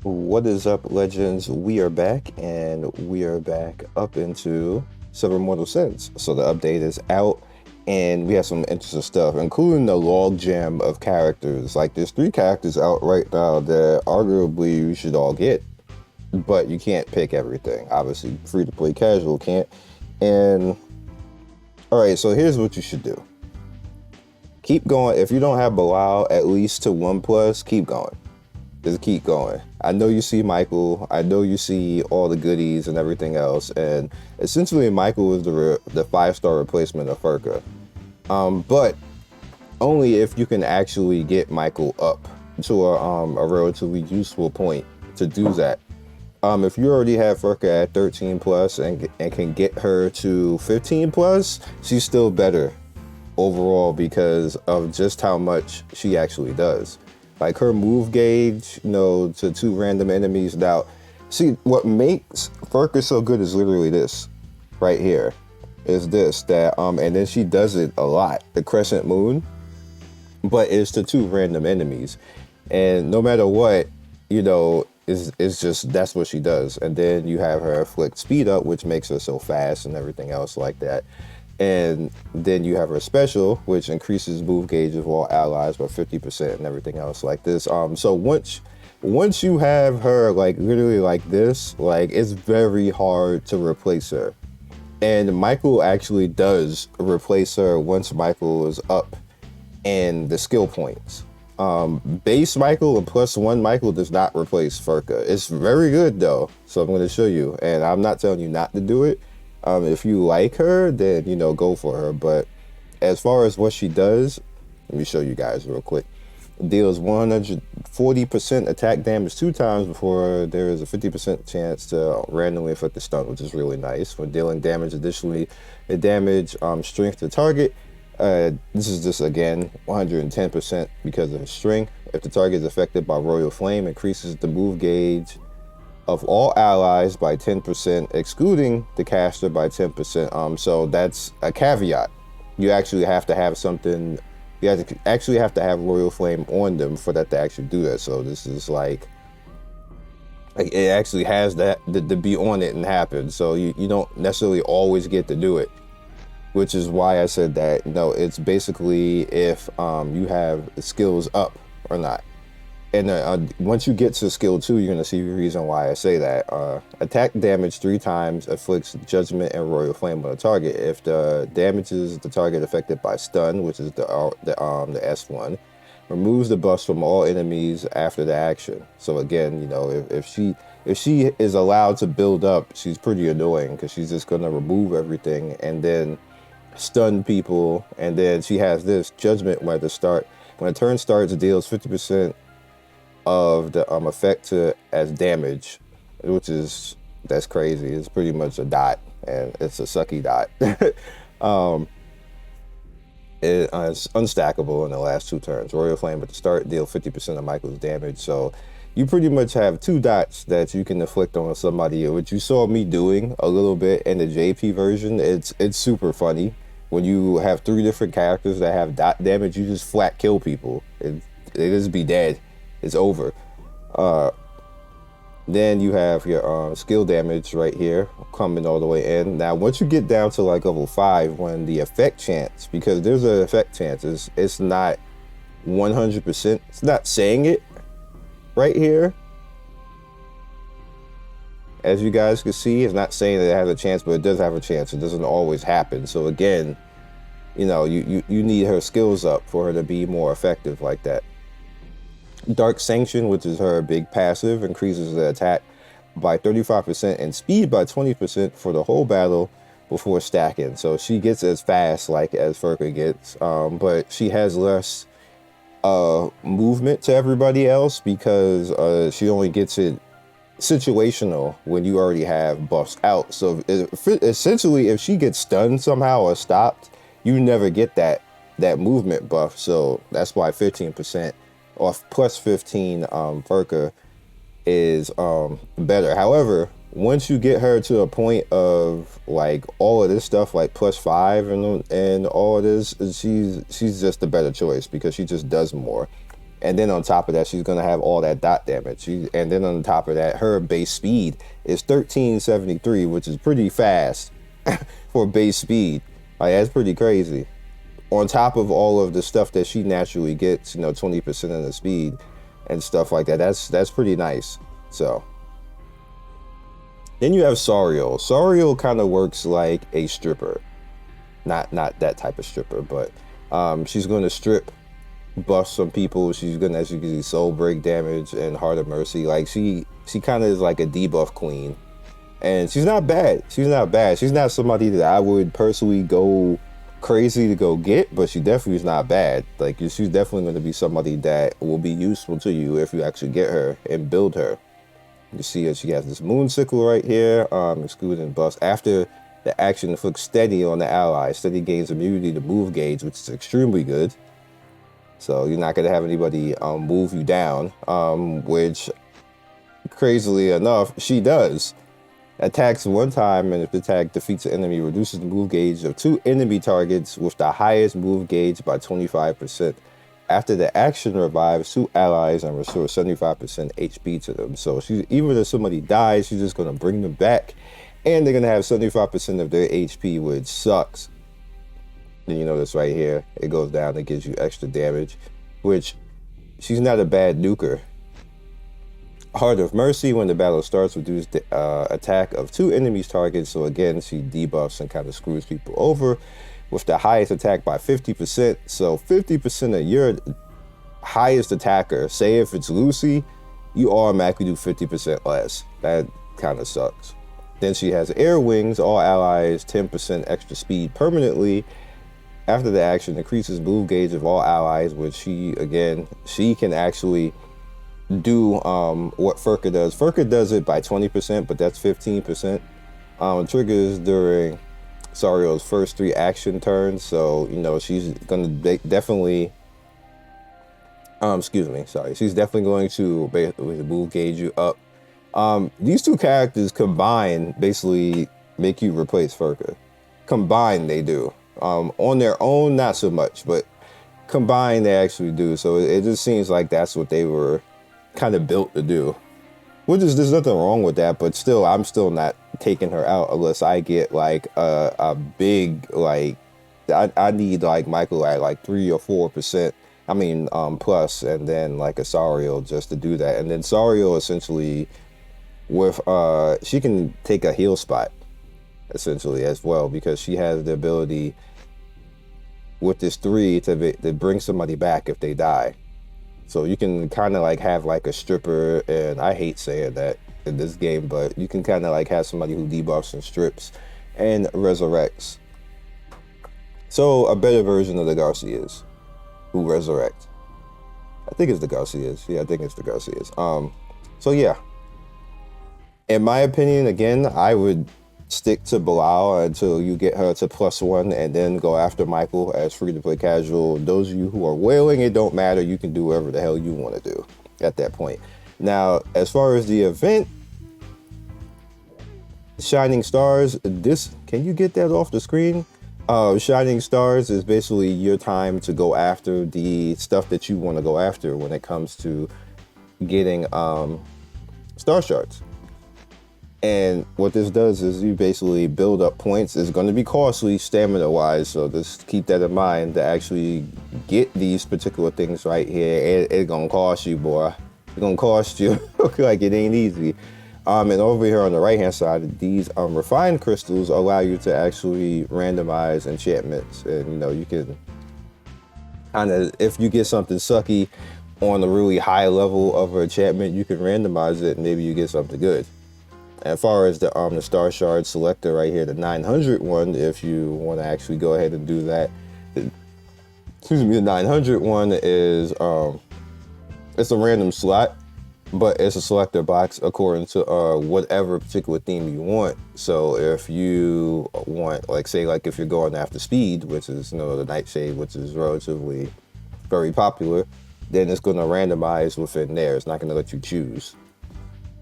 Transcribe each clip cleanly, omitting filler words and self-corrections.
What is up, legends? We are back, and we are back up into Seven Mortal Sins. So the update is out, and we have some interesting stuff, including the log jam of characters. Like, there's 3 characters out right now that arguably you should all get, but you can't pick everything. Obviously, free-to-play casual can't. And, alright, so here's what you should do. Keep going. If you don't have Bilal at least to 1+, keep going. Just keep going. I know you see Michael. I know you see all the goodies and everything else. And essentially, Michael is the 5-star replacement of Furka. But only if you can actually get Michael up to a relatively useful point to do that. If you already have Furka at 13+ and can get her to 15+, she's still better overall because of just how much she actually does. Like her move gauge, to 2 random enemies. Now, see, what makes Furka so good is literally this right here. Is this, that, and then she does it a lot, the Crescent Moon, but it's to 2 random enemies. And no matter what, it's just, that's what she does. And then you have her afflict speed up, which makes her so fast and everything else like that. And then you have her special, which increases move gauge of all allies by 50% and everything else like this. So once you have her like literally like this, like it's very hard to replace her. And Michael actually does replace her once Michael is up in the skill points. Base Michael and +1 Michael does not replace Furka. It's very good though, so I'm going to show you. And I'm not telling you not to do it. If you like her, then, go for her. But as far as what she does, let me show you guys real quick. Deals 140% attack damage 2 times before there is a 50% chance to randomly inflict a stun, which is really nice. When dealing damage, additionally, the damage strength to target. This is just, again, 110% because of its strength. If the target is affected by Royal Flame, increases the move gauge of all allies by 10%, excluding the caster by 10%. So that's a caveat. You actually have to have something. You actually have to have Royal Flame on them for that to actually do that. So this is like it actually has that to be on it and happen. So you don't necessarily always get to do it, which is why I said that. It's basically if you have skills up or not. And once you get to skill 2, you're going to see the reason why I say that. Attack damage 3 times, afflicts judgment and royal flame on the target. If the damages the target affected by stun, which is the S1, removes the buffs from all enemies after the action. So again, if she is allowed to build up, she's pretty annoying because she's just going to remove everything and then stun people. And then she has this judgment when a turn starts, it deals 50% of the effect as damage, that's crazy. It's pretty much a dot, and it's a sucky dot. It's unstackable in the last 2 turns. Royal Flame at the start deal 50% of Michael's damage, so you pretty much have 2 dots that you can inflict on somebody, which you saw me doing a little bit in the JP version. It's super funny when you have 3 different characters that have dot damage. You just flat kill people. It just be dead. It's over. Then you have your skill damage right here coming all the way in. Now, once you get down to like level 5, when the effect chance, because there's an effect chance, it's not 100%. It's not saying it right here. As you guys can see, it's not saying that it has a chance, but it does have a chance. It doesn't always happen. So again, you need her skills up for her to be more effective like that. Dark Sanction, which is her big passive, increases the attack by 35% and speed by 20% for the whole battle before stacking. So she gets as fast like as Furka gets, but she has less movement to everybody else because she only gets it situational when you already have buffs out. So essentially, if she gets stunned somehow or stopped, you never get that movement buff. So that's why 15%. Or +15 Furka is better. However, once you get her to a point of like all of this stuff, like +5 and all of this, she's just a better choice because she just does more. And then on top of that, she's going to have all that dot damage. And then on top of that, her base speed is 1373, which is pretty fast for base speed. Like, that's pretty crazy. On top of all of the stuff that she naturally gets, 20% of the speed and stuff like that. That's pretty nice. So then you have Sariel. Sariel kind of works like a stripper. Not that type of stripper, but she's going to strip, buff some people. She's gonna, as you can see, soul break damage and Heart of Mercy. Like, she kind of is like a debuff queen, and she's not bad. She's not somebody that I would personally go crazy to go get, but she definitely is not bad. Like, she's definitely going to be somebody that will be useful to you if you actually get her and build her. You see that she has this moon sickle right here, excluding buffs. After the action inflicts steady on the ally, steady gains immunity to move gauge, which is extremely good. So you're not going to have anybody move you down, which, crazily enough, she does. Attacks one time, and if the attack defeats an enemy, reduces the move gauge of 2 enemy targets with the highest move gauge by 25%. After the action, revives 2 allies and restores 75% HP to them. So even if somebody dies, she's just going to bring them back, and they're going to have 75% of their HP, which sucks. Then you notice right here, it goes down and gives you extra damage, which she's not a bad nuker. Heart of Mercy, when the battle starts, reduces the attack of 2 enemies targets. So again, she debuffs and kind of screws people over with the highest attack by 50%. So 50% of your highest attacker, say if it's Lucy, you automatically do 50% less. That kind of sucks. Then she has Air Wings, all allies 10% extra speed permanently. After the action, increases move gauge of all allies, which she can actually do what Furka does. Furka does it by 20%, but that's 15%. Triggers during Sariel's first 3 action turns, so she's gonna definitely she's definitely going to basically move gauge you up. These 2 characters combined basically make you replace Furka. Combined, they do. On their own, not so much, but combined, they actually do. So it just seems like that's what they were kind of built to do. There's nothing wrong with that, but still, I'm still not taking her out unless I get like a big, like, I need like Michael at like 3 or 4%. I mean, plus, and then like a Sariel just to do that. And then Sariel essentially with she can take a heal spot essentially as well, because she has the ability with this 3 to bring somebody back if they die. So you can kind of like have like a stripper, and I hate saying that in this game, but you can kind of like have somebody who debuffs and strips and resurrects. So a better version of the Garcias who resurrect. I think it's the Garcias. Yeah, I think it's the Garcias. So yeah, in my opinion, again, I would stick to Bilal until you get her to +1, and then go after Michael as free-to-play casual. Those of you who are whaling, it don't matter. You can do whatever the hell you want to do at that point. Now, as far as the event, Shining Stars, can you get that off the screen? Shining Stars is basically your time to go after the stuff that you want to go after when it comes to getting star shards. And what this does is you basically build up points. It's going to be costly stamina wise, so just keep that in mind. To actually get these particular things right here, it's going to cost you, boy. It's going to cost you. Like, it ain't easy. And over here on the right hand side, these refined crystals allow you to actually randomize enchantments. And you can kind of, if you get something sucky on a really high level of an enchantment, you can randomize it and maybe you get something good. As far as the star shard selector right here, the 900 one, if you want to actually go ahead and do that, the 900 one is it's a random slot, but it's a selector box according to whatever particular theme you want. So if you want, like, say, like if you're going after speed, which is the Nightshade, which is relatively very popular, then it's going to randomize within there. It's not going to let you choose.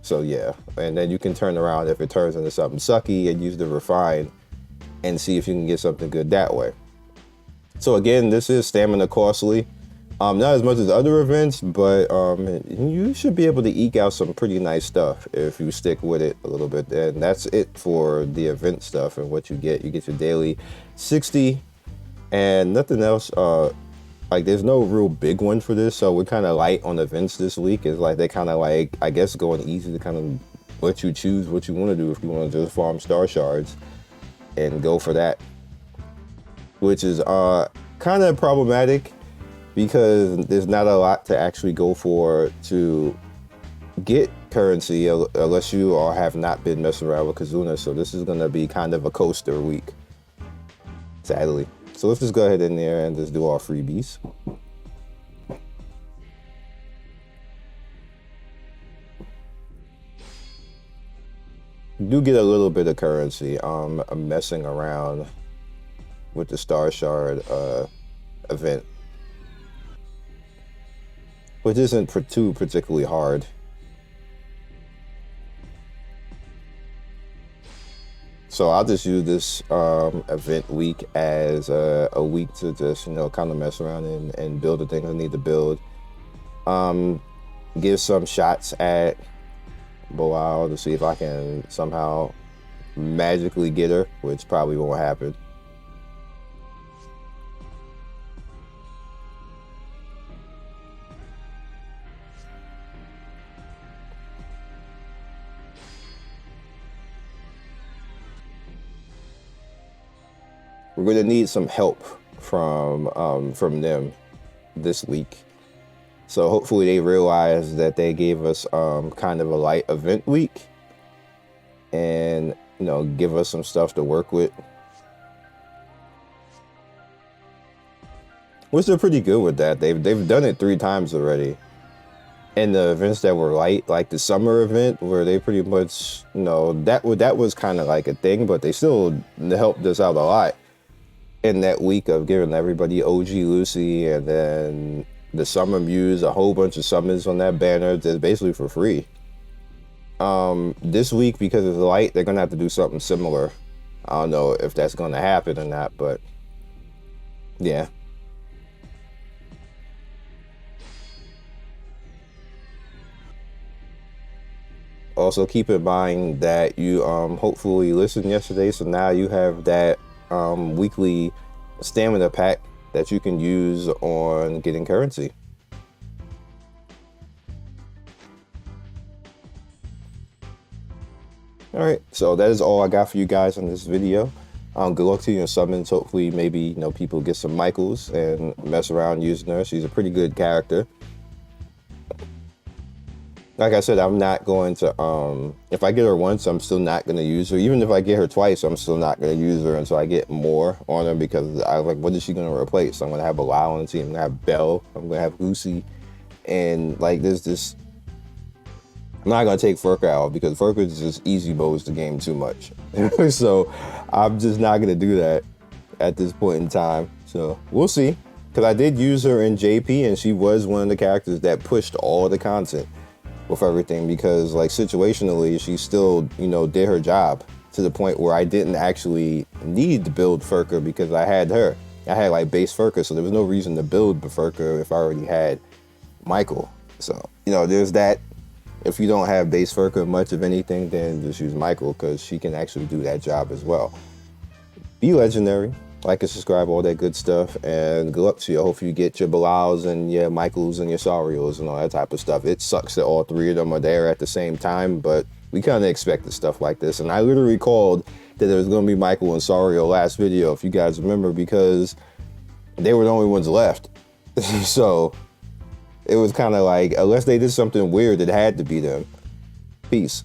So yeah, and then you can turn around if it turns into something sucky and use the refine and see if you can get something good that way. So again, this is stamina costly. Not as much as other events, but you should be able to eke out some pretty nice stuff if you stick with it a little bit. And that's it for the event stuff and what you get. You get your daily 60 and nothing else. Like there's no real big one for this, so we're kind of light on events this week. It's like they kind of like, I guess, going easy to kind of let you choose what you want to do. If you want to just farm star shards and go for that, which is kind of problematic, because there's not a lot to actually go for to get currency unless you or have not been messing around with Kazuna. So this is going to be kind of a coaster week, sadly. So let's just go ahead in there and just do our freebies. Do get a little bit of currency. I'm messing around with the Star Shard event, which isn't too particularly hard. So I'll just use this event week as a week to just, you know, kind of mess around and build the things I need to build. Give some shots at Boao to see if I can somehow magically get her, which probably won't happen. We're gonna need some help from them this week. So hopefully they realize that they gave us kind of a light event week and, you know, give us some stuff to work with. Which they're pretty good with that. They've done it 3 times already. And the events that were light, like the summer event, where they pretty much, you know, that was kind of like a thing, but they still helped us out a lot in that week of giving everybody OG Lucy, and then the Summer Muse, a whole bunch of summons on that banner that's basically for free. This week, because it's light, they're gonna have to do something similar. I don't know if that's gonna happen or not, but yeah. Also keep in mind that you hopefully listened yesterday, so now you have that weekly stamina pack that you can use on getting currency. All right, so that is all I got for you guys on this video. Good luck to you in summons. Hopefully, maybe, you know, people get some Michaels and mess around using her. She's a pretty good character. Like I said, I'm not going to, if I get her once, I'm still not going to use her. Even if I get her twice, I'm still not going to use her until I get more on her, because I was like, what is she going to replace? I'm going to have Bilal on the team. I'm going to have Belle. I'm going to have Lucy. And like, there's this, I'm not going to take Furka out, because Furka just easy bows the game too much. So I'm just not going to do that at this point in time. So we'll see. Because I did use her in JP, and she was one of the characters that pushed all the content with everything, because like situationally she still, you know, did her job to the point where I didn't actually need to build Furka, because I had her. I had like base Furka, so there was no reason to build Furka if I already had Michael. So, you know, there's that. If you don't have base Furka much of anything, then just use Michael, because she can actually do that job as well. Be legendary. Like and subscribe, all that good stuff, and good luck to you. I hope you get your Bilals and your Michaels and your Sariels and all that type of stuff. It sucks that all 3 of them are there at the same time, but we kind of expected stuff like this. And I literally called that there was going to be Michael and Sariel last video, if you guys remember, because they were the only ones left. So it was kind of like, unless they did something weird, it had to be them. Peace.